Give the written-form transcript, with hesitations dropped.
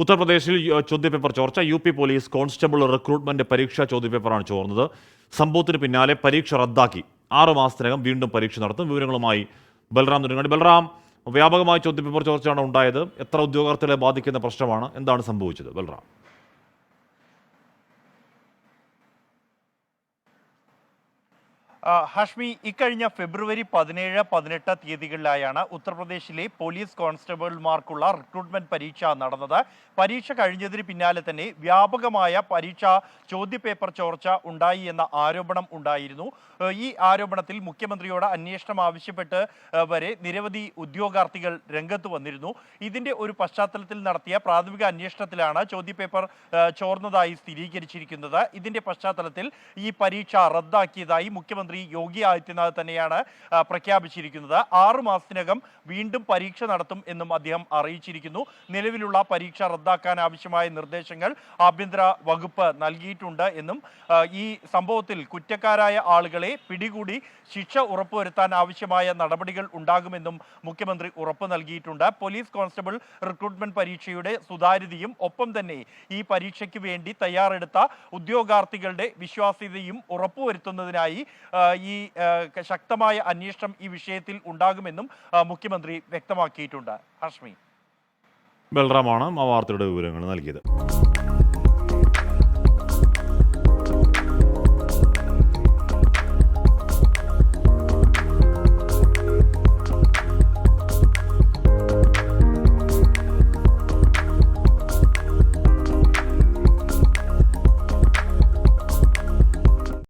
ഉത്തർപ്രദേശിൽ ചോദ്യപേപ്പർ ചോർച്ച. യു.പി. പോലീസ് കോൺസ്റ്റബിൾ റിക്രൂട്ട്മെന്റ് പരീക്ഷാ ചോദ്യപേപ്പറാണ് ചോർന്നത്. സംഭവത്തിന് പിന്നാലെ പരീക്ഷ റദ്ദാക്കി. 6 മാസത്തിനകം വീണ്ടും പരീക്ഷ നടത്തും. വിവരങ്ങളുമായി ബൽറാം നുരങ്ങാടി. ബൽറാം, വ്യാപകമായ ചോദ്യപേപ്പർ ചോർച്ചയാണ് ഉണ്ടായത്. എത്ര ഉദ്യോഗാർത്ഥികളെ ബാധിക്കുന്ന പ്രശ്നമാണ്? എന്താണ് സംഭവിച്ചത് ബൽറാം? ഹാഷ്മി, ഇക്കഴിഞ്ഞ ഫെബ്രുവരി 17-18 തീയതികളിലായാണ് ഉത്തർപ്രദേശിലെ പോലീസ് കോൺസ്റ്റബിൾമാർക്കുള്ള റിക്രൂട്ട്മെന്റ് പരീക്ഷ നടന്നത്. പരീക്ഷ കഴിഞ്ഞതിന് പിന്നാലെ തന്നെ വ്യാപകമായ പരീക്ഷാ ചോദ്യപേപ്പർ ചോർച്ച ഉണ്ടായി എന്ന ആരോപണം ഉണ്ടായിരുന്നു. ഈ ആരോപണത്തിൽ മുഖ്യമന്ത്രിയോട് അന്വേഷണം ആവശ്യപ്പെട്ട് വരെ നിരവധി ഉദ്യോഗാർത്ഥികൾ രംഗത്ത് വന്നിരുന്നു. ഇതിന്റെ ഒരു പശ്ചാത്തലത്തിൽ നടത്തിയ പ്രാഥമിക അന്വേഷണത്തിലാണ് ചോദ്യപേപ്പർ ചോർന്നതായി സ്ഥിരീകരിച്ചിരിക്കുന്നത്. ഇതിന്റെ പശ്ചാത്തലത്തിൽ ഈ പരീക്ഷ റദ്ദാക്കിയതായി മുഖ്യമന്ത്രി യോഗി ആദിത്യനാഥ് തന്നെയാണ് പ്രഖ്യാപിച്ചിരിക്കുന്നത്. 6 മാസത്തിനകം വീണ്ടും പരീക്ഷ നടത്തും എന്നും അദ്ദേഹം അറിയിച്ചിരിക്കുന്നു. നിലവിലുള്ള പരീക്ഷ റദ്ദാക്കാൻ ആവശ്യമായ നിർദ്ദേശങ്ങൾ ആഭ്യന്തര വകുപ്പ് നൽകിയിട്ടുണ്ട് എന്നും ഈ സംഭവത്തിൽ കുറ്റക്കാരായ ആളുകളെ പിടികൂടി ശിക്ഷ ഉറപ്പുവരുത്താൻ ആവശ്യമായ നടപടികൾ ഉണ്ടാകുമെന്നും മുഖ്യമന്ത്രി ഉറപ്പ് നൽകിയിട്ടുണ്ട്. പോലീസ് കോൺസ്റ്റബിൾ റിക്രൂട്ട്മെന്റ് പരീക്ഷയുടെ സുതാര്യതയും ഒപ്പം തന്നെ ഈ പരീക്ഷയ്ക്ക് വേണ്ടി തയ്യാറെടുത്ത ഉദ്യോഗാർത്ഥികളുടെ വിശ്വാസ്യതയും ഉറപ്പുവരുത്തുന്നതിനായി ഈ ശക്തമായ അന്വേഷണം ഈ വിഷയത്തിൽ ഉണ്ടാകുമെന്നും മുഖ്യമന്ത്രി വ്യക്തമാക്കിയിട്ടുണ്ട്. ഹാഷ്മി, ബൽറാമാണ് ആ വാർത്തയുടെ വിവരങ്ങൾ നൽകിയത്.